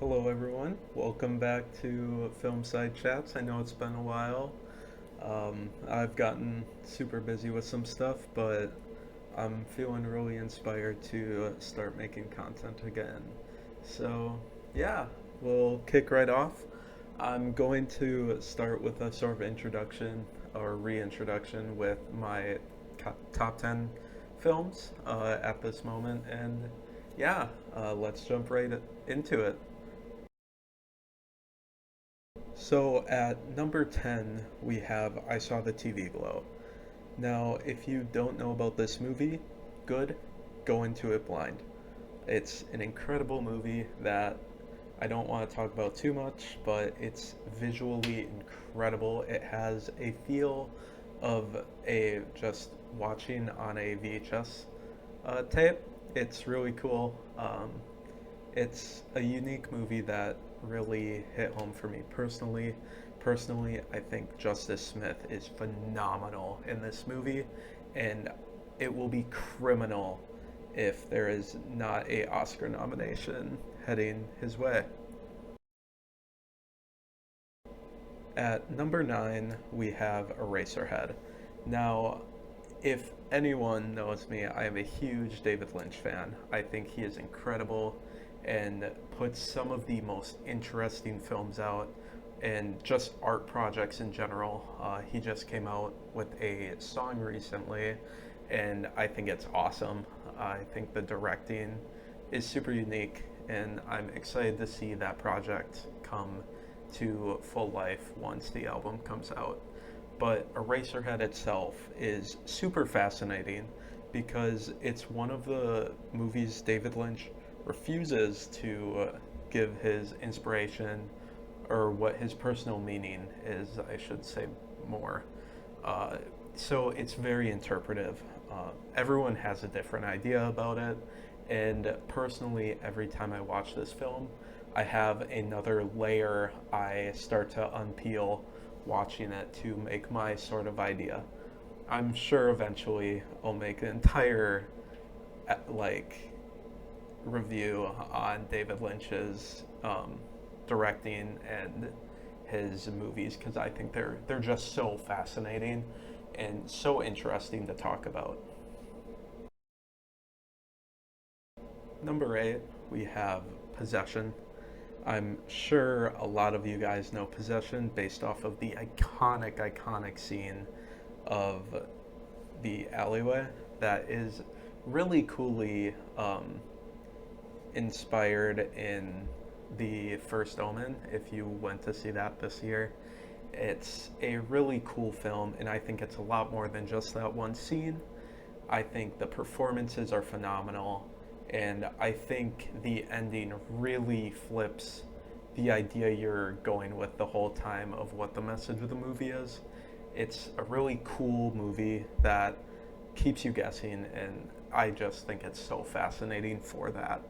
Hello, everyone. Welcome back to Filmside Chats. I know it's been a while. I've gotten super busy with some stuff, but I'm feeling really inspired to start making content again. So, yeah, we'll kick right off. I'm going to start with a sort of introduction or reintroduction with my top 10 films at this moment. And yeah, let's jump right into it. So at number 10, we have I Saw the TV Glow. Now, if you don't know about this movie, good, go into it blind. It's an incredible movie that I don't want to talk about too much, but it's visually incredible. It has a feel of a just watching on a VHS tape. It's really cool. It's a unique movie that really hit home for me personally. Personally, I think Justice Smith is phenomenal in this movie, and it will be criminal if there is not a Oscar nomination heading his way. At number 9, we have Eraserhead. Now, if anyone knows me, I am a huge David Lynch fan. I think he is incredible and puts some of the most interesting films out and just art projects in general. He just came out with a song recently, and I think it's awesome. I think the directing is super unique, and I'm excited to see that project come to full life once the album comes out. But Eraserhead itself is super fascinating because it's one of the movies David Lynch refuses to give his inspiration or what his personal meaning is, I should say more. Uh, so it's very interpretive. Everyone has a different idea about it, and personally, every time I watch this film, I have another layer I start to unpeel watching it to make my sort of idea. I'm sure eventually I'll make an entire like review on David Lynch's directing and his movies because I think they're just so fascinating and so interesting to talk about. Number 8, we have Possession. I'm sure a lot of you guys know Possession based off of the iconic scene of the alleyway that is really coolly inspired in the First Omen. If you went to see that this year, it's a really cool film, and I think it's a lot more than just that one scene. I think the performances are phenomenal, and I think the ending really flips the idea you're going with the whole time of what the message of the movie is. It's a really cool movie that keeps you guessing, and I just think it's so fascinating for that.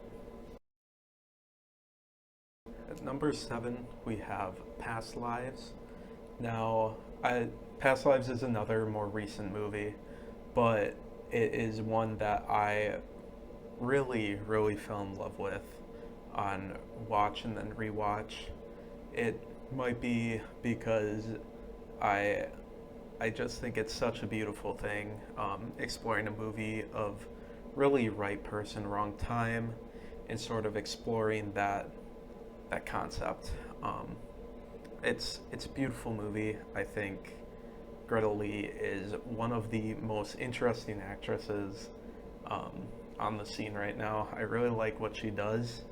At number 7, we have Past Lives. Now, Past Lives is another more recent movie, but it is one that I really fell in love with on watch and then rewatch. It might be because I I just think it's such a beautiful thing, exploring a movie of really right person, wrong time, and sort of exploring that concept. Um, it's a beautiful movie. I think Greta Lee is one of the most interesting actresses um, on the scene right now. I really like what she does.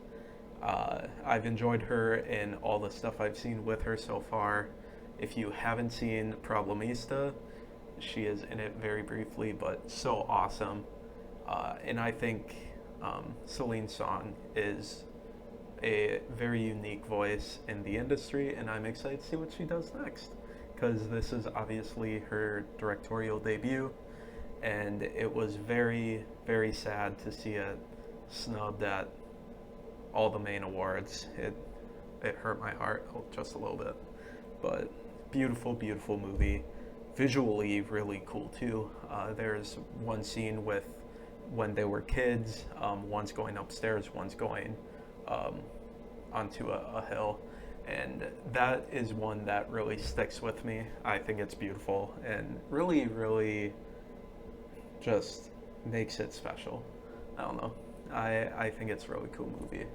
I've enjoyed her in all the stuff I've seen with her so far. If you haven't seen Problemista, she is in it very briefly, but so awesome. And I think Celine's song is a very unique voice in the industry, and I'm excited to see what she does next. Because this is obviously her directorial debut, and it was very sad to see it snubbed at all the main awards. It hurt my heart just a little bit, but beautiful movie. Visually really cool too. There's one scene with when they were kids. One's going upstairs, one's going um, onto a hill. And that is one that really sticks with me. I think it's beautiful and really, really just makes it special. I don't know. I think it's a really cool movie.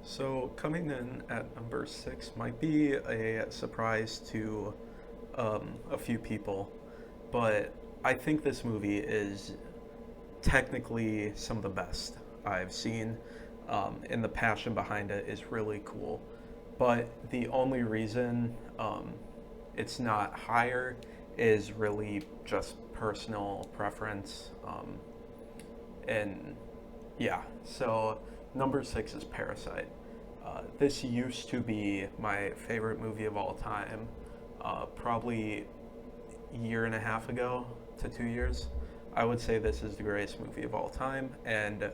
So coming in at number six might be a surprise to a few people, but I think this movie is technically some of the best I've seen, and the passion behind it is really cool. But the only reason it's not higher is really just personal preference. And yeah, so number six is Parasite. This used to be my favorite movie of all time, probably a year and a half ago to 2 years. I would say this is the greatest movie of all time, and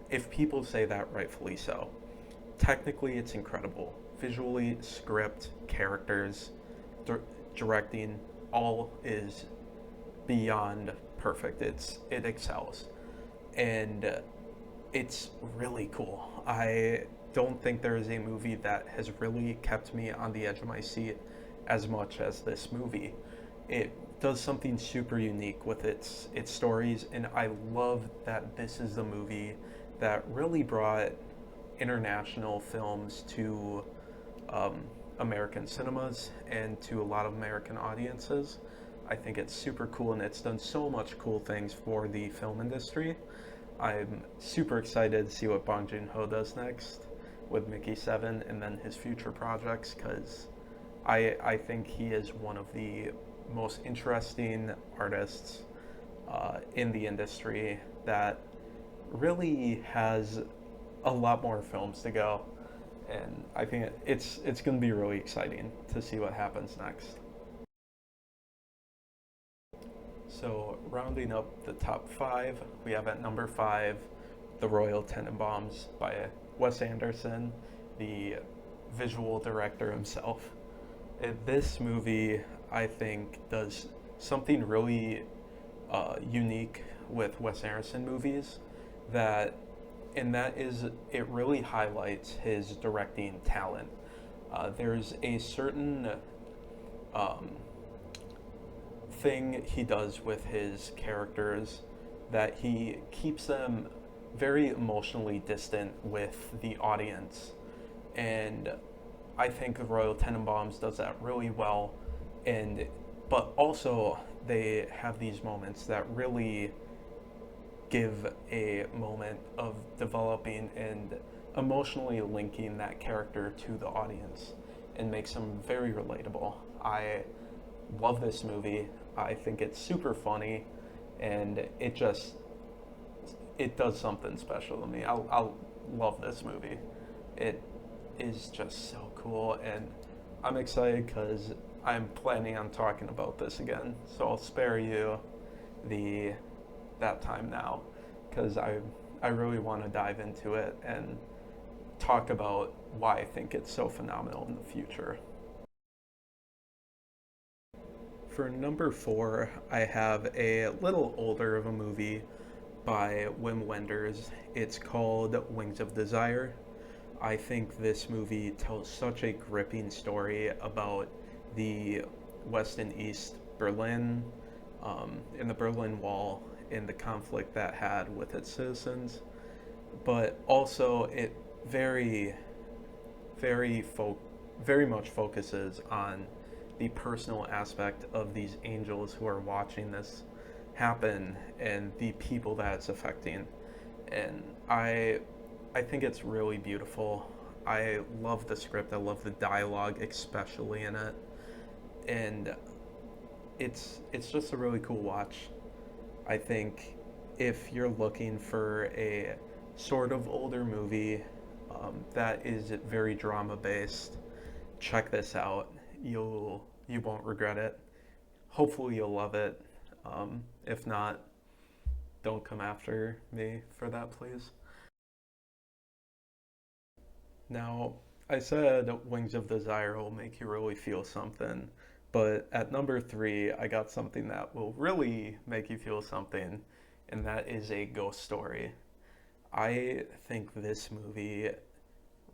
if people say that, rightfully so. Technically, it's incredible. Visually, script, characters, dir- directing, all is beyond perfect. It excels, and it's really cool. I don't think there is a movie that has really kept me on the edge of my seat as much as this movie. It does something super unique with its stories, and I love that this is the movie that really brought international films to um, American cinemas and to a lot of American audiences. I think it's super cool, and it's done so much cool things for the film industry. I'm super excited to see what Bong Joon Ho does next with Mickey Seven and then his future projects, because I think he is one of the most interesting artists in the industry that really has a lot more films to go, and I think it's going to be really exciting to see what happens next. So rounding up the top five, we have at number five, The Royal Tenenbaums by Wes Anderson, the visual director himself. This movie, I think, does something really unique with Wes Anderson movies that, and that is it really highlights his directing talent. There's a certain um, thing he does with his characters that he keeps them very emotionally distant with the audience. And I think Royal Tenenbaums does that really well. And but also they have these moments that really give a moment of developing and emotionally linking that character to the audience and makes them very relatable. I love this movie. I think it's super funny, and it does something special to me. I'll love this movie. It is just so cool, and I'm excited because I'm planning on talking about this again. So I'll spare you the that time now, because I really want to dive into it and talk about why I think it's so phenomenal in the future. For number four, I have a little older of a movie by Wim Wenders. It's called Wings of Desire. I think this movie tells such a gripping story about the West and East Berlin, and the Berlin Wall, and the conflict that had with its citizens. But also, it very, very very much focuses on the personal aspect of these angels who are watching this happen and the people that it's affecting. And I think it's really beautiful. I love the script. I love the dialogue, especially in it, and it's just a really cool watch. I think if you're looking for a sort of older movie that is very drama based, check this out. You won't regret it. Hopefully you'll love it. If not, don't come after me for that, please. Now, I said Wings of Desire will make you really feel something, but at number three, I got something that will really make you feel something, and that is a ghost story. I think this movie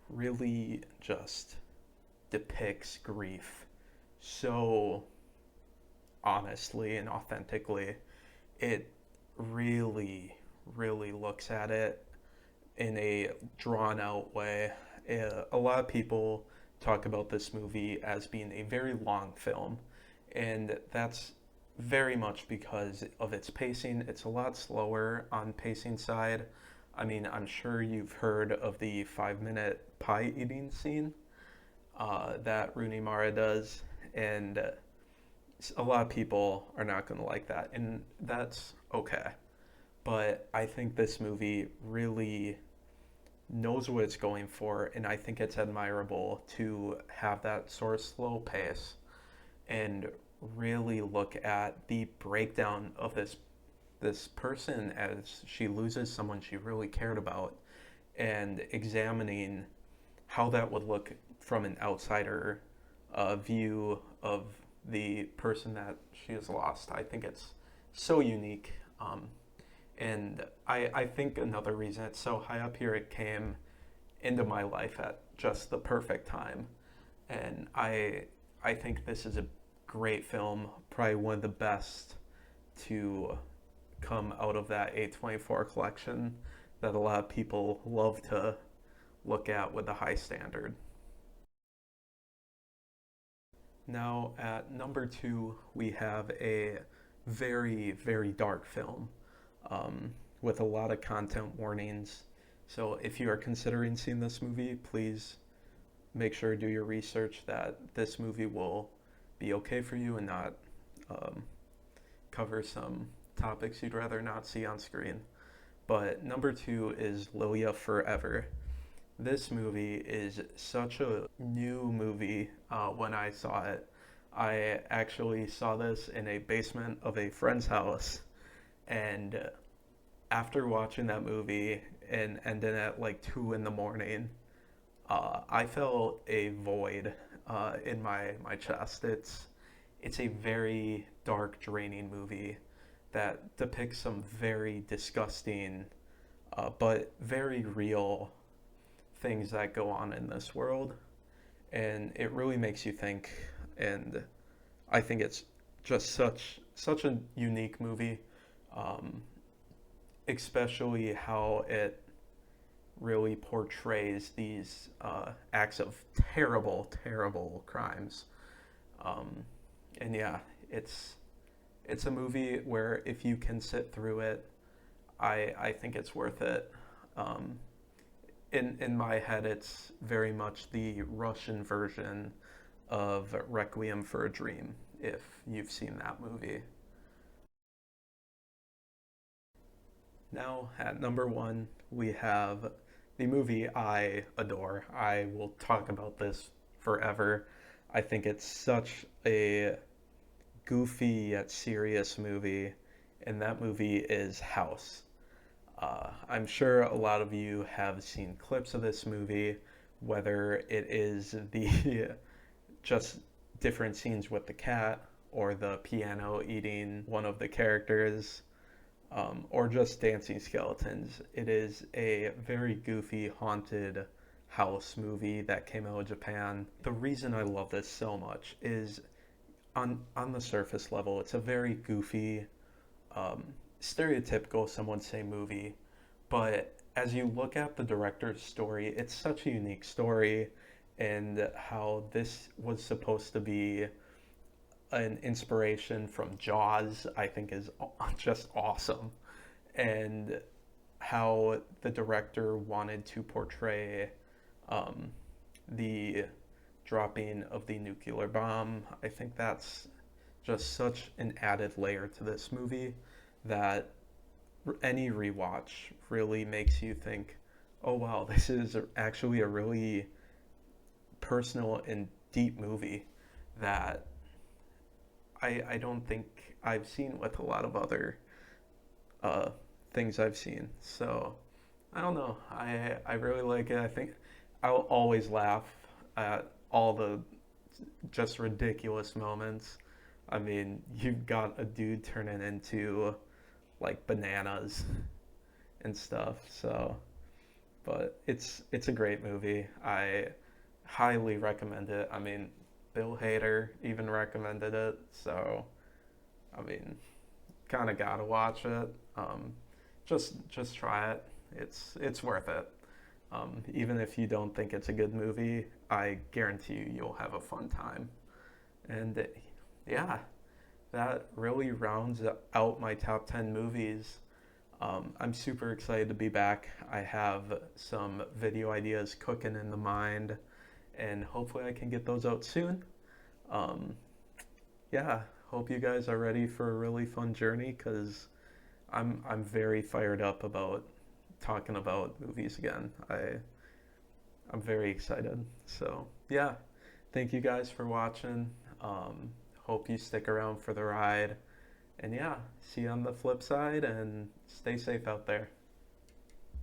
really just depicts grief so honestly and authentically. It really, really looks at it in a drawn out way. A lot of people talk about this movie as being a very long film, and that's very much because of its pacing. It's a lot slower on pacing side. I mean, I'm sure you've heard of the 5 minute pie eating scene that Rooney Mara does, and a lot of people are not going to like that, and that's okay. But I think this movie really knows what it's going for, and I think it's admirable to have that sort of slow pace and really look at the breakdown of this person as she loses someone she really cared about, and examining how that would look from an outsider view of the person that she has lost. I think it's so unique. And I think another reason it's so high up here, it came into my life at just the perfect time. And I think this is a great film, probably one of the best to come out of that A24 collection that a lot of people love to look at with a high standard. Now, at number two, we have a very, very dark film with a lot of content warnings. So, if you are considering seeing this movie, please make sure to do your research that this movie will be okay for you and not um, cover some topics you'd rather not see on screen. But number two is Lilia Forever. This movie is such a new movie when I saw it. I actually saw this in a basement of a friend's house, and after watching that movie and ending at like 2 in the morning, I felt a void in my chest. It's a very dark, draining movie that depicts some very disgusting, but very real things that go on in this world, and it really makes you think. And I think it's just such a unique movie, um, especially how it really portrays these acts of terrible, terrible crimes. Um, and yeah, it's a movie where if you can sit through it, I think it's worth it. Um, in my head, it's very much the Russian version of Requiem for a Dream, if you've seen that movie. Now, at number one, we have the movie I adore. I will talk about this forever. I think it's such a goofy yet serious movie, and that movie is House. I'm sure a lot of you have seen clips of this movie, whether it is the just different scenes with the cat or the piano eating one of the characters, or just dancing skeletons. It is a very goofy, haunted house movie that came out of Japan. The reason I love this so much is on the surface level, it's a very goofy, um, stereotypical, some would say, movie. But as you look at the director's story, it's such a unique story, and how this was supposed to be an inspiration from Jaws, I think is just awesome. And how the director wanted to portray um, the dropping of the nuclear bomb. I think that's just such an added layer to this movie that any rewatch really makes you think, oh wow, this is actually a really personal and deep movie that I don't think I've seen with a lot of other uh, things I've seen. So I don't know. I really like it. I think I'll always laugh at all the just ridiculous moments. I mean, you've got a dude turning into like bananas and stuff. So But it's a great movie. I highly recommend it. I mean, Bill Hader even recommended it, so I mean, kind of gotta watch it. Just try it. It's worth it. Even if you don't think it's a good movie, I guarantee you you'll have a fun time. And yeah, that really rounds out my top 10 movies. I'm super excited to be back. I have some video ideas cooking in the mind, and hopefully I can get those out soon. Um, yeah, hope you guys are ready for a really fun journey because I'm very fired up about talking about movies again. I'm very excited. So yeah, thank you guys for watching. Hope you stick around for the ride. And yeah, see you on the flip side and stay safe out there.